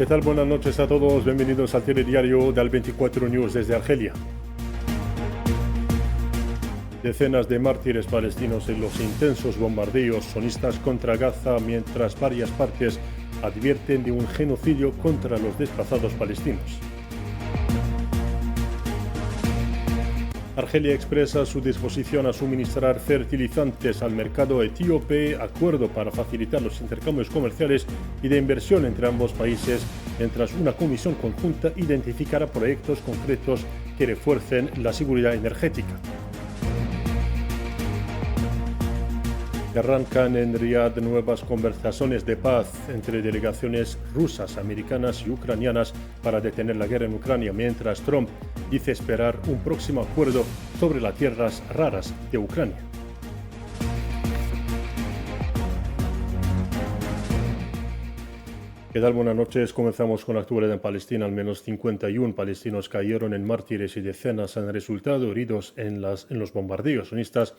¿Qué tal? Buenas noches a todos. Bienvenidos al telediario de Al24 News desde Argelia. Decenas de mártires palestinos en los intensos bombardeos sionistas contra Gaza, mientras varias partes advierten de un genocidio contra los desplazados palestinos. Argelia expresa su disposición a suministrar fertilizantes al mercado etíope, acuerdo para facilitar los intercambios comerciales y de inversión entre ambos países, mientras una comisión conjunta identificará proyectos concretos que refuercen la seguridad energética. Arrancan en Riad nuevas conversaciones de paz entre delegaciones rusas, americanas y ucranianas para detener la guerra en Ucrania, mientras Trump dice esperar un próximo acuerdo sobre las tierras raras de Ucrania. ¿Qué tal? Buenas noches. Comenzamos con la actualidad en Palestina. Al menos 51 palestinos cayeron en mártires y decenas han resultado heridos en los bombardeos sionistas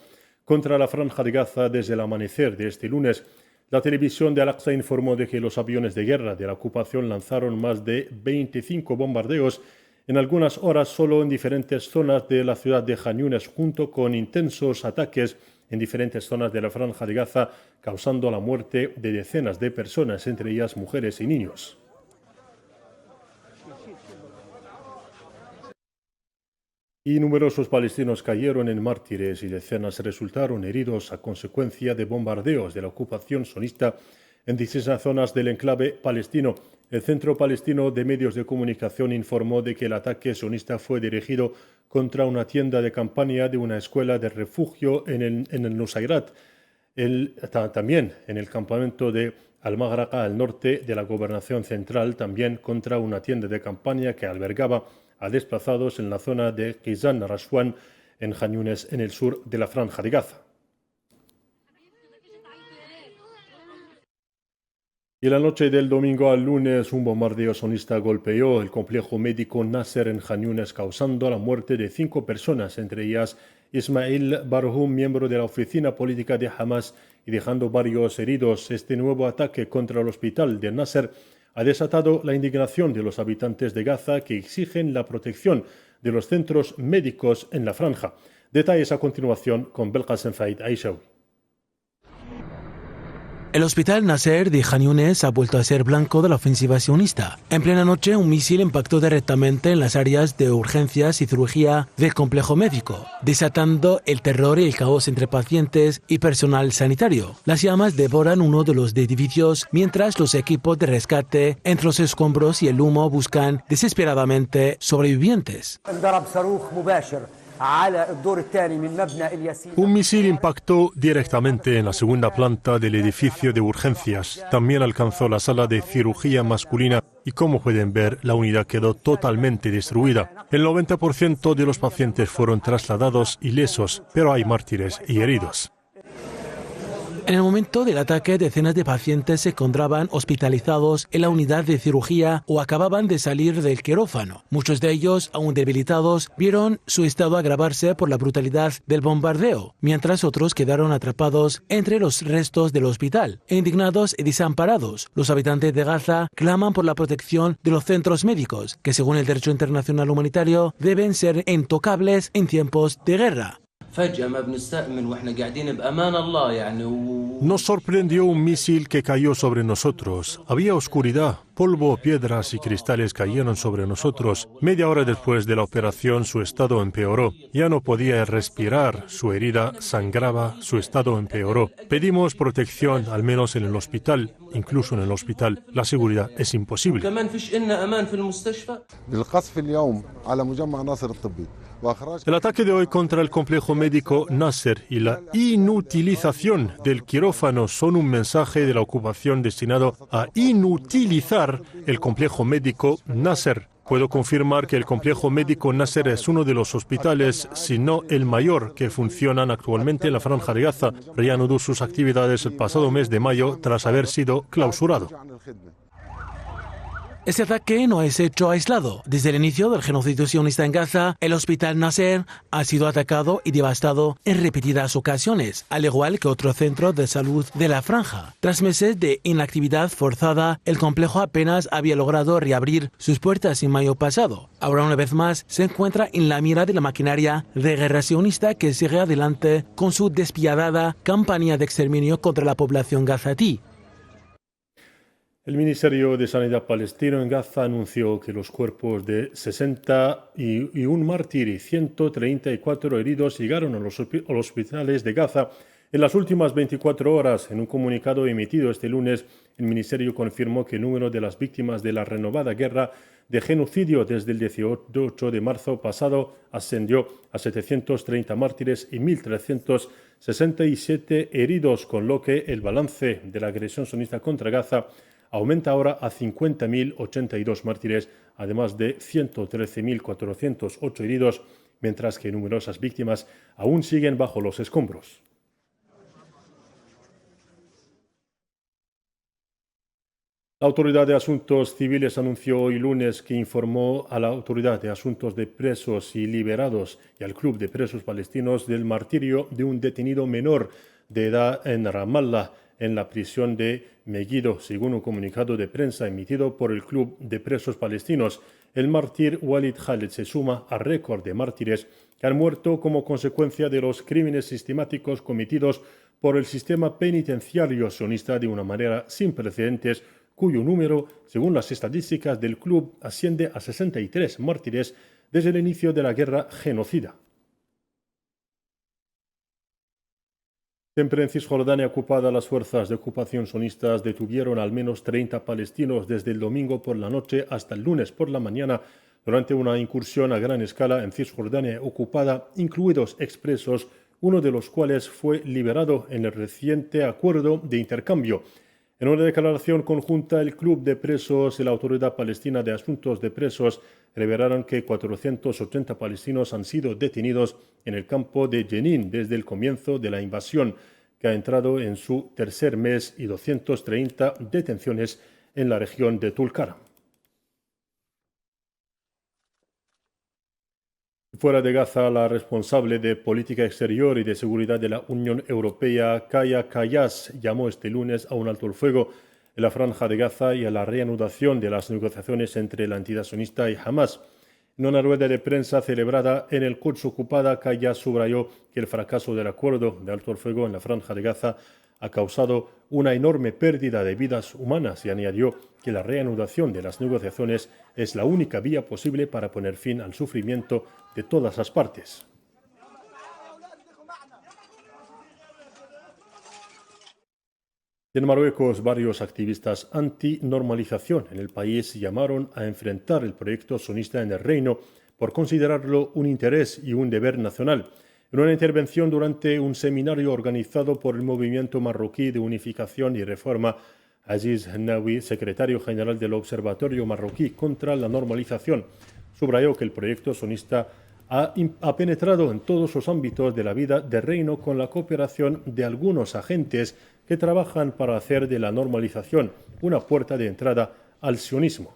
contra la Franja de Gaza desde el amanecer de este lunes. La televisión de Al-Aqsa informó de que los aviones de guerra de la ocupación lanzaron más de 25 bombardeos en algunas horas solo en diferentes zonas de la ciudad de Khan Yunis, junto con intensos ataques en diferentes zonas de la Franja de Gaza, causando la muerte de decenas de personas, entre ellas mujeres y niños. Y numerosos palestinos cayeron en mártires y decenas resultaron heridos a consecuencia de bombardeos de la ocupación sionista en distintas zonas del enclave palestino. El Centro Palestino de Medios de Comunicación informó de que el ataque sionista fue dirigido contra una tienda de campaña de una escuela de refugio en el Nusayrat, también en el campamento de Al-Maghraqa al norte de la gobernación central, también contra una tienda de campaña que albergaba a desplazados en la zona de Kizan Rashwan en Khan Yunis, en el sur de la Franja de Gaza. Y la noche del domingo al lunes, un bombardeo sionista golpeó el complejo médico Nasser en Khan Yunis, causando la muerte de 5 personas, entre ellas Ismail Barhum, miembro de la oficina política de Hamas, y dejando varios heridos. Este nuevo ataque contra el hospital de Nasser ha desatado la indignación de los habitantes de Gaza, que exigen la protección de los centros médicos en la franja. Detalles a continuación con Belkacem Faid Aishawi. El hospital Nasser de Khan Yunis ha vuelto a ser blanco de la ofensiva sionista. En plena noche, un misil impactó directamente en las áreas de urgencias y cirugía del complejo médico, desatando el terror y el caos entre pacientes y personal sanitario. Las llamas devoran uno de los edificios, mientras los equipos de rescate entre los escombros y el humo buscan desesperadamente sobrevivientes. Un misil impactó directamente en la segunda planta del edificio de urgencias. También alcanzó la sala de cirugía masculina y, como pueden ver, la unidad quedó totalmente destruida. El 90% de los pacientes fueron trasladados ilesos, pero hay mártires y heridos. En el momento del ataque, decenas de pacientes se encontraban hospitalizados en la unidad de cirugía o acababan de salir del quirófano. Muchos de ellos, aún debilitados, vieron su estado agravarse por la brutalidad del bombardeo, mientras otros quedaron atrapados entre los restos del hospital. Indignados y desamparados, los habitantes de Gaza claman por la protección de los centros médicos, que según el derecho internacional humanitario deben ser intocables en tiempos de guerra. Nos sorprendió un misil que cayó sobre nosotros. Había oscuridad, polvo, piedras y cristales cayeron sobre nosotros. Media hora después de la operación, su estado empeoró. Ya no podía respirar, su herida sangraba, su estado empeoró. Pedimos protección, al menos en el hospital. Incluso en el hospital, la seguridad es imposible. El ataque de hoy contra el complejo médico Nasser y la inutilización del quirófano son un mensaje de la ocupación destinado a inutilizar el complejo médico Nasser. Puedo confirmar que el complejo médico Nasser es uno de los hospitales, si no el mayor, que funcionan actualmente en la Franja de Gaza. Reanudó sus actividades el pasado mes de mayo tras haber sido clausurado. Este ataque no es hecho aislado. Desde el inicio del genocidio sionista en Gaza, el hospital Nasser ha sido atacado y devastado en repetidas ocasiones, al igual que otro centro de salud de la franja. Tras meses de inactividad forzada, el complejo apenas había logrado reabrir sus puertas en mayo pasado. Ahora, una vez más, se encuentra en la mira de la maquinaria de guerra sionista que sigue adelante con su despiadada campaña de exterminio contra la población gazatí. El Ministerio de Sanidad palestino en Gaza anunció que los cuerpos de 61 mártir y 134 heridos llegaron a los hospitales de Gaza en las últimas 24 horas. En un comunicado emitido este lunes, el Ministerio confirmó que el número de las víctimas de la renovada guerra de genocidio desde el 18 de marzo pasado ascendió a 730 mártires y 1.367 heridos, con lo que el balance de la agresión sionista contra Gaza aumenta ahora a 50.082 mártires, además de 113.408 heridos, mientras que numerosas víctimas aún siguen bajo los escombros. La Autoridad de Asuntos Civiles anunció hoy lunes que informó a la Autoridad de Asuntos de Presos y Liberados y al Club de Presos Palestinos del martirio de un detenido menor de edad en Ramallah, en la prisión de Megiddo, según un comunicado de prensa emitido por el Club de Presos Palestinos. El mártir Walid Khaled se suma al récord de mártires que han muerto como consecuencia de los crímenes sistemáticos cometidos por el sistema penitenciario sionista de una manera sin precedentes, cuyo número, según las estadísticas del club, asciende a 63 mártires desde el inicio de la guerra genocida. Siempre en Cisjordania ocupada, las fuerzas de ocupación sionistas detuvieron al menos 30 palestinos desde el domingo por la noche hasta el lunes por la mañana durante una incursión a gran escala en Cisjordania ocupada, incluidos expresos, uno de los cuales fue liberado en el reciente acuerdo de intercambio. En una declaración conjunta, el Club de Presos y la Autoridad Palestina de Asuntos de Presos revelaron que 480 palestinos han sido detenidos en el campo de Jenin desde el comienzo de la invasión, que ha entrado en su tercer mes, y 230 detenciones en la región de Tulkarm. Fuera de Gaza, la responsable de Política Exterior y de Seguridad de la Unión Europea, Kaja Kallas, llamó este lunes a un alto el fuego en la franja de Gaza y a la reanudación de las negociaciones entre la entidad sionista y Hamas. En una rueda de prensa celebrada en el Quds ocupada, Kallas subrayó que el fracaso del acuerdo de alto el fuego en la franja de Gaza ha causado una enorme pérdida de vidas humanas y añadió que la reanudación de las negociaciones es la única vía posible para poner fin al sufrimiento de todas las partes. En Marruecos, varios activistas anti-normalización en el país llamaron a enfrentar el proyecto sionista en el reino por considerarlo un interés y un deber nacional. En una intervención durante un seminario organizado por el Movimiento Marroquí de Unificación y Reforma, Aziz Hennawi, secretario general del Observatorio Marroquí contra la Normalización, subrayó que el proyecto sionista ha penetrado en todos los ámbitos de la vida del reino con la cooperación de algunos agentes que trabajan para hacer de la normalización una puerta de entrada al sionismo.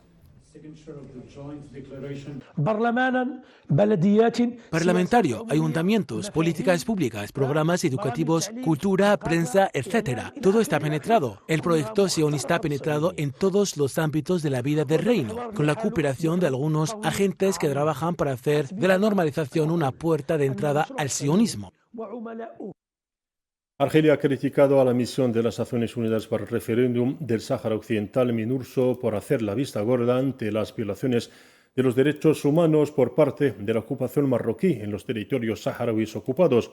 Parlamentario, ayuntamientos, políticas públicas, programas educativos, cultura, prensa, etc. Todo está penetrado. El proyecto sionista ha penetrado en todos los ámbitos de la vida del reino, con la cooperación de algunos agentes que trabajan para hacer de la normalización una puerta de entrada al sionismo. Argelia ha criticado a la misión de las Naciones Unidas para el referéndum del Sáhara Occidental, MINURSO, por hacer la vista gorda ante las violaciones de los derechos humanos por parte de la ocupación marroquí en los territorios saharauis ocupados.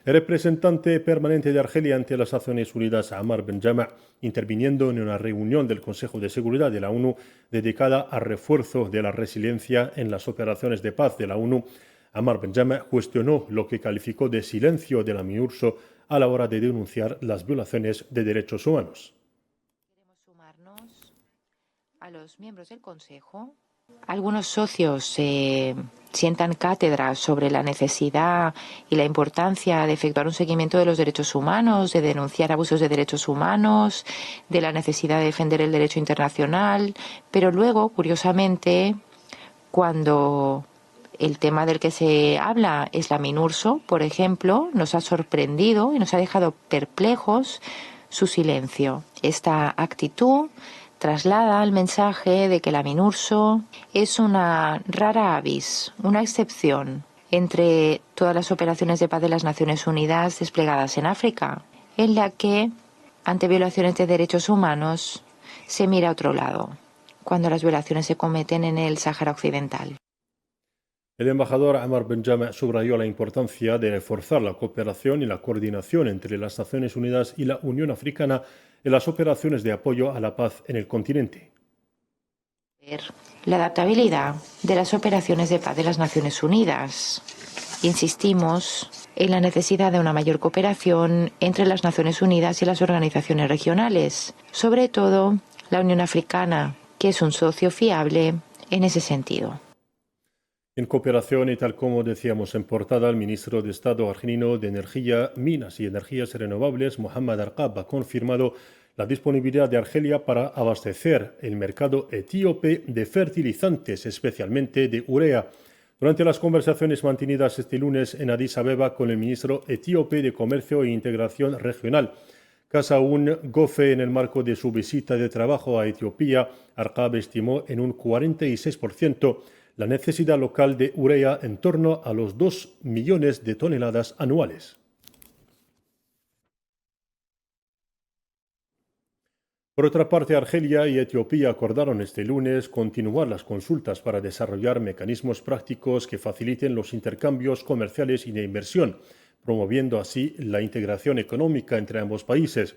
El representante permanente de Argelia ante las Naciones Unidas, Ammar Benjama, interviniendo en una reunión del Consejo de Seguridad de la ONU dedicada al refuerzo de la resiliencia en las operaciones de paz de la ONU, Ammar Benjama cuestionó lo que calificó de silencio de la MINURSO a la hora de denunciar las violaciones de derechos humanos. Queremos sumarnos a los miembros del Consejo Algunos socios sientan cátedra sobre la necesidad y la importancia de efectuar un seguimiento de los derechos humanos, de denunciar abusos de derechos humanos, de la necesidad de defender el derecho internacional, pero luego, curiosamente, cuando el tema del que se habla es la MINURSO, por ejemplo, nos ha sorprendido y nos ha dejado perplejos su silencio. Esta actitud traslada el mensaje de que la MINURSO es una rara avis, una excepción entre todas las operaciones de paz de las Naciones Unidas desplegadas en África, en la que, ante violaciones de derechos humanos, se mira a otro lado, cuando las violaciones se cometen en el Sáhara Occidental. El embajador Ammar Benjama subrayó la importancia de reforzar la cooperación y la coordinación entre las Naciones Unidas y la Unión Africana en las operaciones de apoyo a la paz en el continente. La adaptabilidad de las operaciones de paz de las Naciones Unidas. Insistimos en la necesidad de una mayor cooperación entre las Naciones Unidas y las organizaciones regionales, sobre todo la Unión Africana, que es un socio fiable en ese sentido. En cooperación y tal como decíamos en portada, el ministro de Estado argelino de Energía, Minas y Energías Renovables, Mohammad Arqab, ha confirmado la disponibilidad de Argelia para abastecer el mercado etíope de fertilizantes, especialmente de urea. Durante las conversaciones mantenidas este lunes en Addis Abeba con el ministro etíope de Comercio e Integración Regional, Kasaun Gofe, en el marco de su visita de trabajo a Etiopía, Arqab estimó en un 46% la necesidad local de urea en torno a los 2 millones de toneladas anuales. Por otra parte, Argelia y Etiopía acordaron este lunes continuar las consultas para desarrollar mecanismos prácticos que faciliten los intercambios comerciales y de inversión, promoviendo así la integración económica entre ambos países.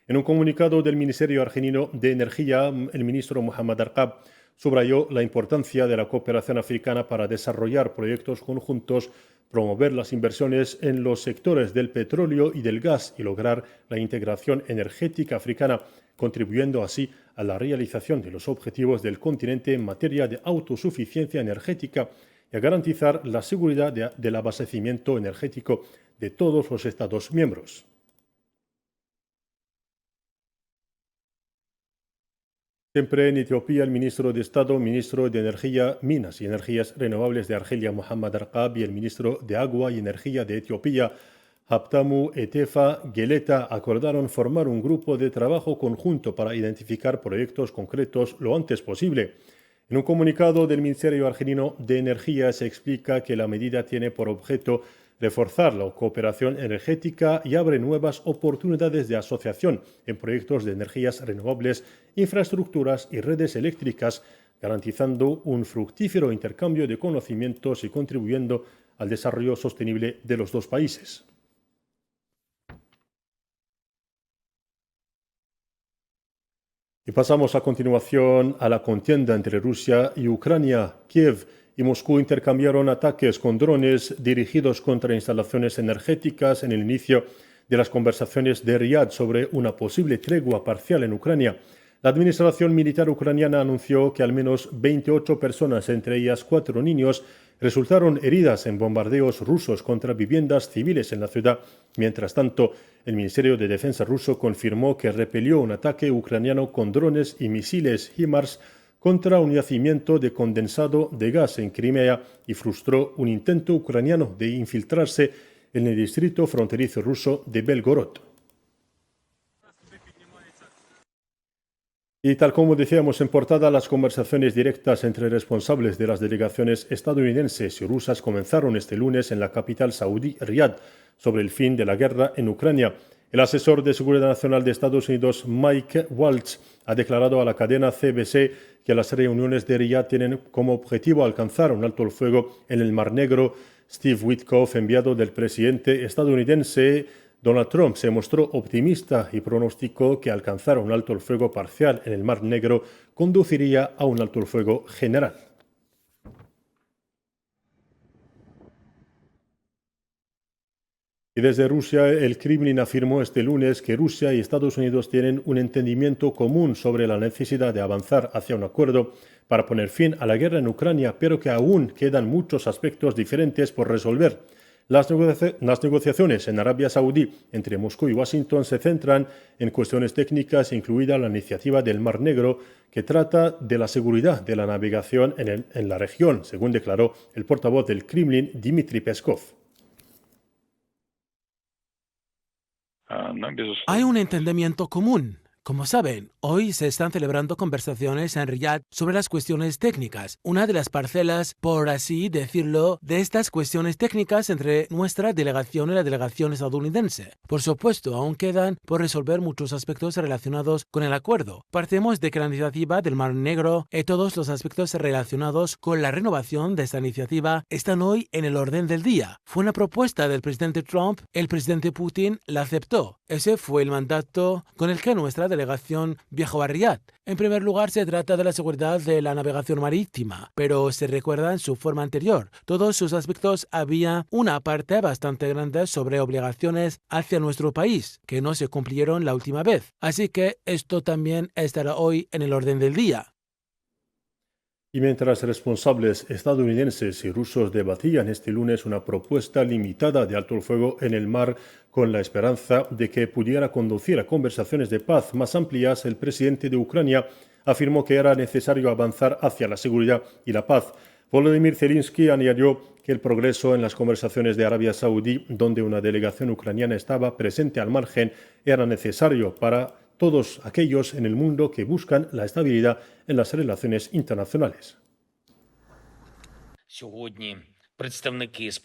En un comunicado del Ministerio Argelino de Energía, el ministro Mohammad Arqab subrayó la importancia de la cooperación africana para desarrollar proyectos conjuntos, promover las inversiones en los sectores del petróleo y del gas y lograr la integración energética africana, contribuyendo así a la realización de los objetivos del continente en materia de autosuficiencia energética y a garantizar la seguridad del abastecimiento energético de todos los Estados miembros. Siempre en Etiopía, el ministro de Estado, ministro de Energía, Minas y Energías Renovables de Argelia, Mohammad Arqab, y el ministro de Agua y Energía de Etiopía, Habtamu Etefa Geleta, acordaron formar un grupo de trabajo conjunto para identificar proyectos concretos lo antes posible. En un comunicado del Ministerio Argelino de Energía se explica que la medida tiene por objeto reforzar la cooperación energética y abre nuevas oportunidades de asociación en proyectos de energías renovables, infraestructuras y redes eléctricas, garantizando un fructífero intercambio de conocimientos y contribuyendo al desarrollo sostenible de los dos países. Y pasamos a continuación a la contienda entre Rusia y Ucrania. Kiev y Moscú intercambiaron ataques con drones dirigidos contra instalaciones energéticas en el inicio de las conversaciones de Riad sobre una posible tregua parcial en Ucrania. La administración militar ucraniana anunció que al menos 28 personas, entre ellas 4 niños, resultaron heridas en bombardeos rusos contra viviendas civiles en la ciudad. Mientras tanto, el Ministerio de Defensa ruso confirmó que repelió un ataque ucraniano con drones y misiles HIMARS contra un yacimiento de condensado de gas en Crimea y frustró un intento ucraniano de infiltrarse en el distrito fronterizo ruso de Belgorod. Y tal como decíamos en portada, las conversaciones directas entre responsables de las delegaciones estadounidenses y rusas comenzaron este lunes en la capital saudí, Riad, sobre el fin de la guerra en Ucrania. El asesor de Seguridad Nacional de Estados Unidos, Mike Waltz, ha declarado a la cadena CBC que las reuniones de Riad tienen como objetivo alcanzar un alto el fuego en el Mar Negro. Steve Witkoff, enviado del presidente estadounidense Donald Trump, se mostró optimista y pronosticó que alcanzar un alto el fuego parcial en el Mar Negro conduciría a un alto el fuego general. Y desde Rusia, el Kremlin afirmó este lunes que Rusia y Estados Unidos tienen un entendimiento común sobre la necesidad de avanzar hacia un acuerdo para poner fin a la guerra en Ucrania, pero que aún quedan muchos aspectos diferentes por resolver. Las negociaciones en Arabia Saudí entre Moscú y Washington se centran en cuestiones técnicas, incluida la iniciativa del Mar Negro, que trata de la seguridad de la navegación en la región, según declaró el portavoz del Kremlin, Dmitry Peskov. Hay un entendimiento común. Como saben, hoy se están celebrando conversaciones en Riyadh sobre las cuestiones técnicas. Una de las parcelas, por así decirlo, de estas cuestiones técnicas entre nuestra delegación y la delegación estadounidense. Por supuesto, aún quedan por resolver muchos aspectos relacionados con el acuerdo. Partimos de que la iniciativa del Mar Negro y todos los aspectos relacionados con la renovación de esta iniciativa están hoy en el orden del día. Fue una propuesta del presidente Trump, el presidente Putin la aceptó. Ese fue el mandato con el que nuestra delegación viajó a Riyadh. En primer lugar, se trata de la seguridad de la navegación marítima, pero se recuerda en su forma anterior. Todos sus aspectos había una parte bastante grande sobre obligaciones hacia nuestro país, que no se cumplieron la última vez. Así que esto también estará hoy en el orden del día. Y mientras responsables estadounidenses y rusos debatían este lunes una propuesta limitada de alto el fuego en el mar con la esperanza de que pudiera conducir a conversaciones de paz más amplias, el presidente de Ucrania afirmó que era necesario avanzar hacia la seguridad y la paz. Volodymyr Zelensky añadió que el progreso en las conversaciones de Arabia Saudí, donde una delegación ucraniana estaba presente al margen, era necesario para todos aquellos en el mundo que buscan la estabilidad en las relaciones internacionales.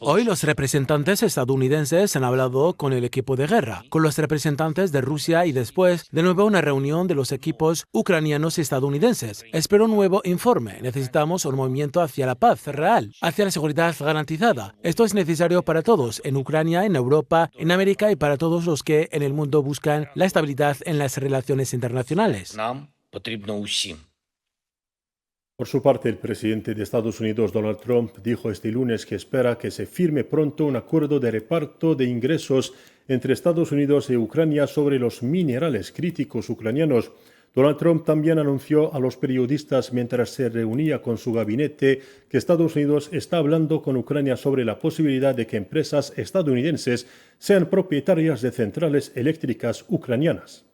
Hoy los representantes estadounidenses han hablado con el equipo de guerra, con los representantes de Rusia y después de nuevo una reunión de los equipos ucranianos y estadounidenses. Espero un nuevo informe. Necesitamos un movimiento hacia la paz real, hacia la seguridad garantizada. Esto es necesario para todos, en Ucrania, en Europa, en América y para todos los que en el mundo buscan la estabilidad en las relaciones internacionales. Por su parte, el presidente de Estados Unidos, Donald Trump, dijo este lunes que espera que se firme pronto un acuerdo de reparto de ingresos entre Estados Unidos y Ucrania sobre los minerales críticos ucranianos. Donald Trump también anunció a los periodistas mientras se reunía con su gabinete que Estados Unidos está hablando con Ucrania sobre la posibilidad de que empresas estadounidenses sean propietarias de centrales eléctricas ucranianas.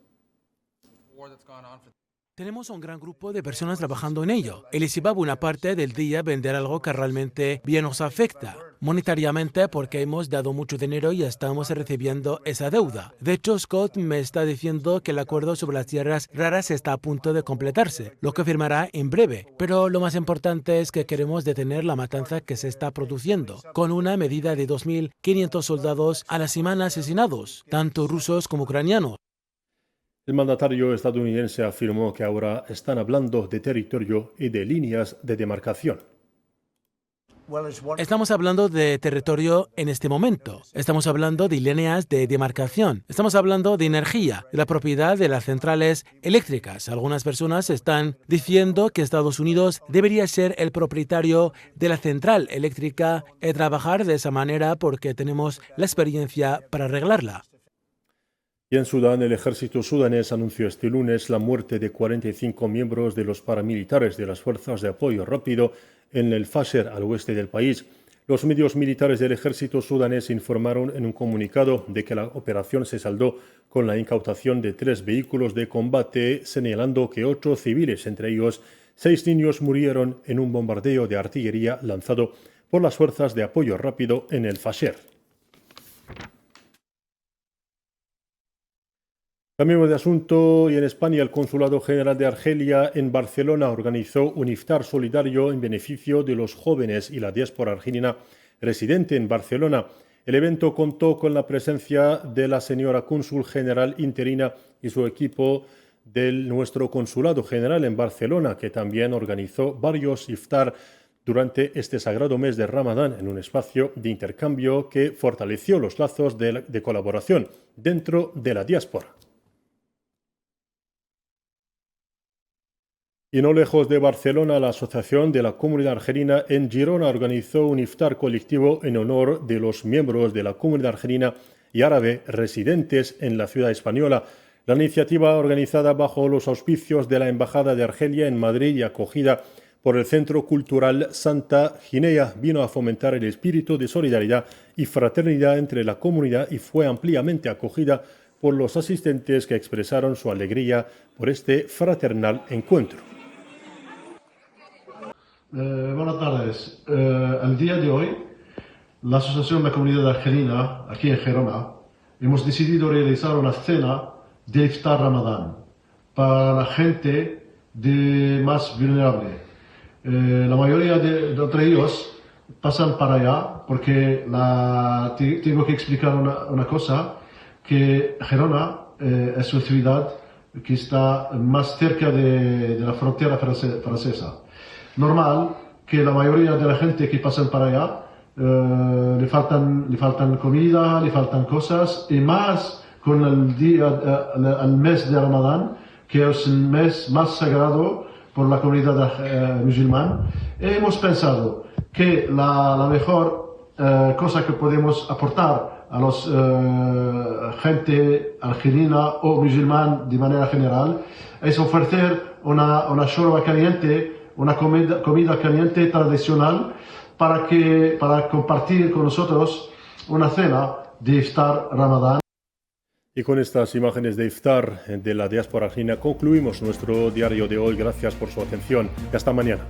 Tenemos un gran grupo de personas trabajando en ello. Y les iba buena parte del día vender algo que realmente bien nos afecta, monetariamente, porque hemos dado mucho dinero y estamos recibiendo esa deuda. De hecho, Scott me está diciendo que el acuerdo sobre las tierras raras está a punto de completarse, lo que firmará en breve. Pero lo más importante es que queremos detener la matanza que se está produciendo, con una medida de 2.500 soldados a la semana asesinados, tanto rusos como ucranianos. El mandatario estadounidense afirmó que ahora están hablando de territorio y de líneas de demarcación. Estamos hablando de territorio en este momento. Estamos hablando de líneas de demarcación. Estamos hablando de energía, de la propiedad de las centrales eléctricas. Algunas personas están diciendo que Estados Unidos debería ser el propietario de la central eléctrica y trabajar de esa manera porque tenemos la experiencia para arreglarla. Y en Sudán, el ejército sudanés anunció este lunes la muerte de 45 miembros de los paramilitares de las fuerzas de apoyo rápido en el Fasher, al oeste del país. Los medios militares del ejército sudanés informaron en un comunicado de que la operación se saldó con la incautación de 3 vehículos de combate, señalando que 8 civiles, entre ellos 6 niños, murieron en un bombardeo de artillería lanzado por las fuerzas de apoyo rápido en el Fasher. Cambiamos de asunto y en España el Consulado General de Argelia en Barcelona organizó un iftar solidario en beneficio de los jóvenes y la diáspora argelina residente en Barcelona. El evento contó con la presencia de la señora cónsul general interina y su equipo de nuestro Consulado General en Barcelona, que también organizó varios iftar durante este sagrado mes de Ramadán en un espacio de intercambio que fortaleció los lazos de colaboración dentro de la diáspora. Y no lejos de Barcelona, la Asociación de la Comunidad Argelina en Girona organizó un iftar colectivo en honor de los miembros de la comunidad argelina y árabe residentes en la ciudad española. La iniciativa, organizada bajo los auspicios de la Embajada de Argelia en Madrid y acogida por el Centro Cultural Santa Ginea, vino a fomentar el espíritu de solidaridad y fraternidad entre la comunidad y fue ampliamente acogida por los asistentes, que expresaron su alegría por este fraternal encuentro. Buenas tardes. El día de hoy, la Asociación de la Comunidad Argelina, aquí en Gerona, hemos decidido realizar una cena de Iftar Ramadán para la gente más vulnerable. La mayoría de ellos pasan para allá porque tengo que explicar una cosa, que Gerona es una ciudad que está más cerca de la frontera francesa. Normal que la mayoría de la gente que pasan para allá le faltan comida, le faltan cosas, y más con el mes de Ramadán, que es el mes más sagrado por la comunidad musulmana. Hemos pensado que la mejor cosa que podemos aportar a los gente argelina o musulmana de manera general es ofrecer una shorba caliente, una comida caliente tradicional, para compartir con nosotros una cena de Iftar Ramadán. Y con estas imágenes de Iftar de la diáspora argelina concluimos nuestro diario de hoy. Gracias por su atención y hasta mañana.